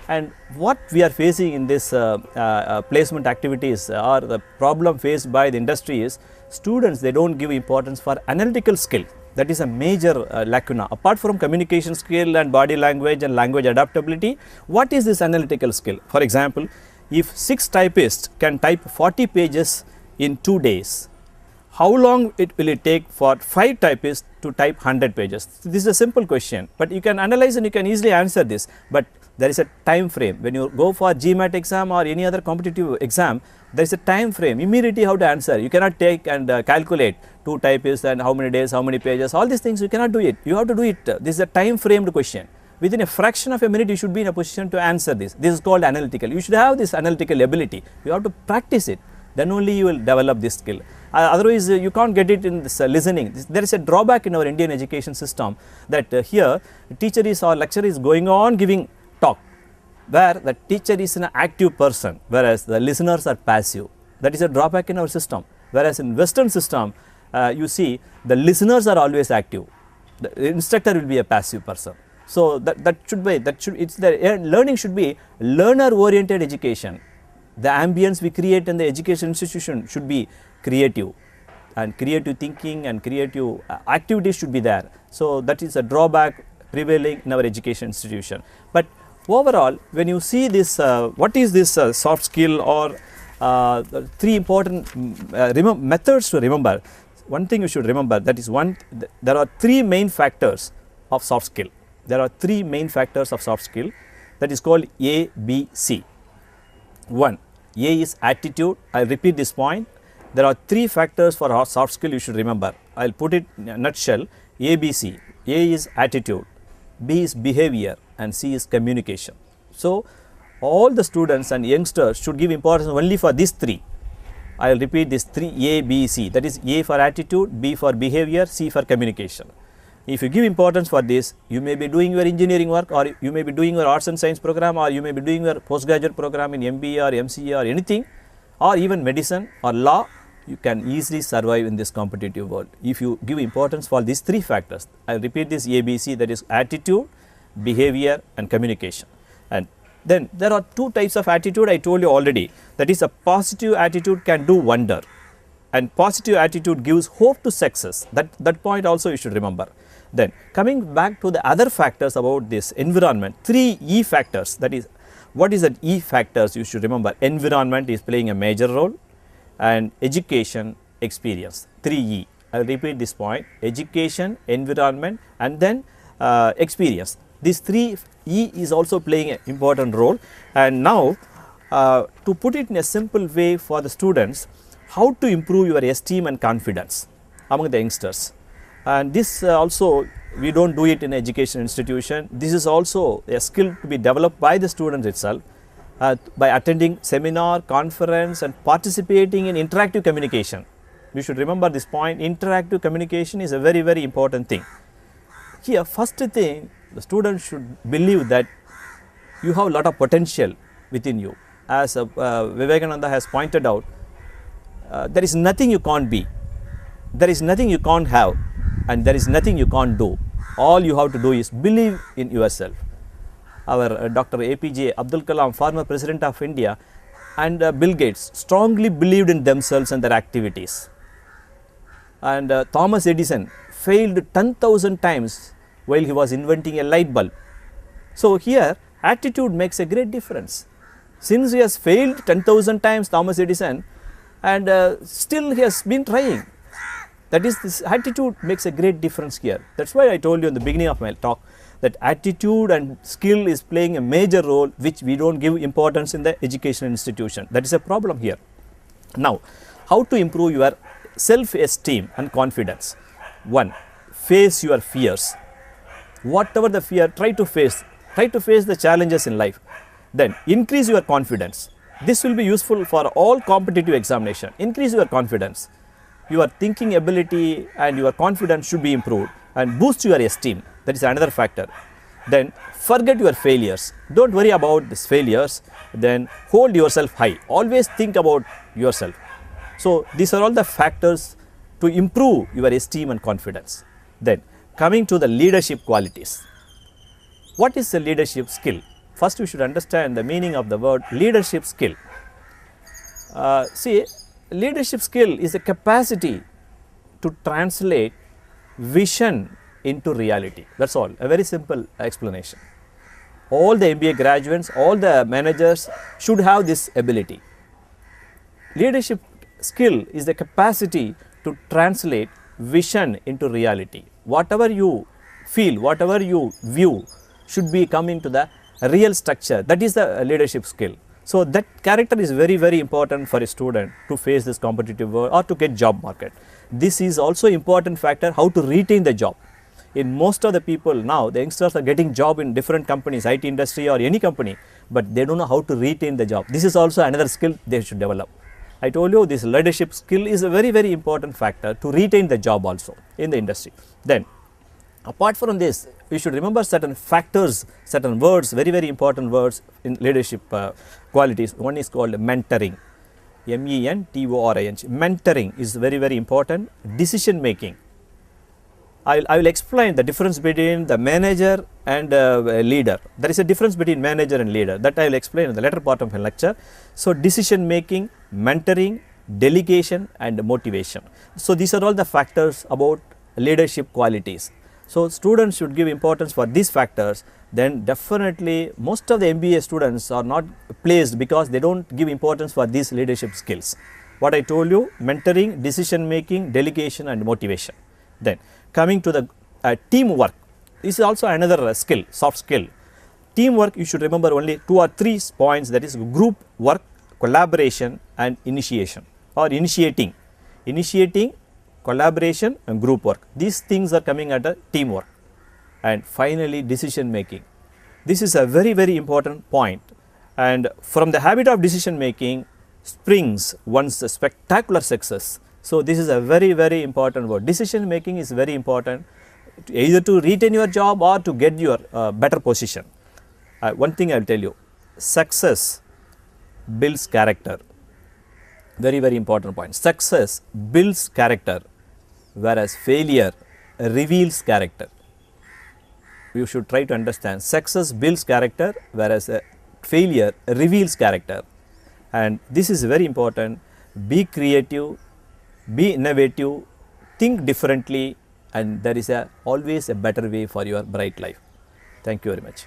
And what we are facing in this placement activities or the problem faced by the industry is students, they don't give importance for analytical skill. That is a major lacuna. Apart from communication skill and body language and language adaptability, what is this analytical skill? For example, if 6 typists can type 40 pages in 2 days, how long will it take for 5 typists to type 100 pages? This is a simple question, but you can analyze and you can easily answer this. But there is a time frame. When you go for GMAT exam or any other competitive exam, there is a time frame. Immediately how to answer. You cannot take and calculate 2 typists and how many days, how many pages, all these things you cannot do it. You have to do it. This is a time framed question. Within a fraction of a minute, you should be in a position to answer this. This is called analytical. You should have this analytical ability. You have to practice it. Then only you will develop this skill. Otherwise, you can't get it in this listening. There is a drawback in our Indian education system that here teacher is or lecturer is going on giving talk, where the teacher is an active person, whereas the listeners are passive. That is a drawback in our system. Whereas in Western system, you see the listeners are always active. The instructor will be a passive person. So learning should be learner oriented education. The ambience we create in the education institution should be creative, and creative thinking and creative activities should be there. So that is a drawback prevailing in our education institution. But overall, when you see this, what is this soft skill or 3 important methods to remember? One thing you should remember, that is there are 3 main factors of soft skill. There are 3 main factors of soft skill, that is called A, B, C. 1, A is attitude. I will repeat this point. There are 3 factors for our soft skill you should remember. I will put it in a nutshell. A, B, C. A is attitude, B is behavior, and C is communication. So, all the students and youngsters should give importance only for these 3. I will repeat this 3, A, B, C. That is A for attitude, B for behavior, C for communication. If you give importance for this, you may be doing your engineering work, or you may be doing your arts and science program, or you may be doing your postgraduate program in MBA or MCA or anything, or even medicine or law. You can easily survive in this competitive world if you give importance for these 3 factors. I will repeat this ABC, that is attitude, behavior, and communication. And then there are 2 types of attitude I told you already. That is, a positive attitude can do wonder, and positive attitude gives hope to success. That point also you should remember. Then coming back to the other factors about this environment, 3 E factors. That is, what is that E factors you should remember? Environment is playing a major role, and education, experience, 3 E. I will repeat this point: education, environment, and then experience. These 3 E is also playing an important role. And now to put it in a simple way for the students, how to improve your esteem and confidence among the youngsters. And this also we do not do it in education institution. This is also a skill to be developed by the students itself by attending seminar, conference, and participating in interactive communication. You should remember this point. Interactive communication is a very, very important thing. Here, first thing, the students should believe that you have a lot of potential within you. As Vivekananda has pointed out, there is nothing you can't be, there is nothing you can't have, and there is nothing you can't do. All you have to do is believe in yourself. Our Dr. APJ Abdul Kalam, former President of India, and Bill Gates strongly believed in themselves and their activities. And Thomas Edison failed 10,000 times while he was inventing a light bulb. So here attitude makes a great difference. Since he has failed 10,000 times, Thomas Edison, and still he has been trying. That is, this attitude makes a great difference here. That is why I told you in the beginning of my talk that attitude and skill is playing a major role, which we do not give importance in the education institution. That is a problem here. Now, how to improve your self-esteem and confidence? 1, face your fears. Whatever the fear, try to face the challenges in life. Then increase your confidence. This will be useful for all competitive examination. Increase your confidence. Your thinking ability and your confidence should be improved, and boost your esteem. That is another factor. Then forget your failures. Don't worry about these failures. Then hold yourself high. Always think about yourself. So these are all the factors to improve your esteem and confidence. Then coming to the leadership qualities. What is the leadership skill? first we should understand the meaning of the word leadership skill. See, leadership skill is the capacity to translate vision into reality. That's all, a very simple explanation. All the MBA graduates, all the managers should have this ability. Leadership skill is the capacity to translate vision into reality. Whatever you feel, whatever you view should be coming to the real structure. That is the leadership skill. So that character is very, very important for a student to face this competitive world or to get job market. This is also important factor how to retain the job. In most of the people now, the youngsters are getting job in different companies, IT industry or any company, but they don't know how to retain the job. This is also another skill they should develop. I told you this leadership skill is a very, very important factor to retain the job also in the industry. Then apart from this, we should remember certain factors, certain words, very, very important words in leadership qualities. One is called mentoring, M-E-N-T-O-R-I-N-G. Mentoring is very, very important. Decision making. I will explain the difference between the manager and leader. There is a difference between manager and leader, that I will explain in the later part of my lecture. So decision making, mentoring, delegation and motivation. So these are all the factors about leadership qualities. So students should give importance for these factors. Then definitely most of the MBA students are not placed because they don't give importance for these leadership skills. What I told you, mentoring, decision making, delegation and motivation. Then coming to the teamwork, this is also another skill, soft skill. Teamwork, you should remember only 2 or 3 points, that is group work, collaboration and initiation or initiating. Initiating, collaboration and group work. These things are coming under teamwork. And finally decision making. This is a very, very important point, and from the habit of decision making springs one's spectacular success. So this is a very, very important word. Decision making is very important, either to retain your job or to get your better position. One thing I will tell you, success builds character. Very, very important point. Success builds character, whereas failure reveals character. You should try to understand, success builds character, whereas failure reveals character. And this is very important. Be creative, be innovative, think differently, and there is always a better way for your bright life. Thank you very much.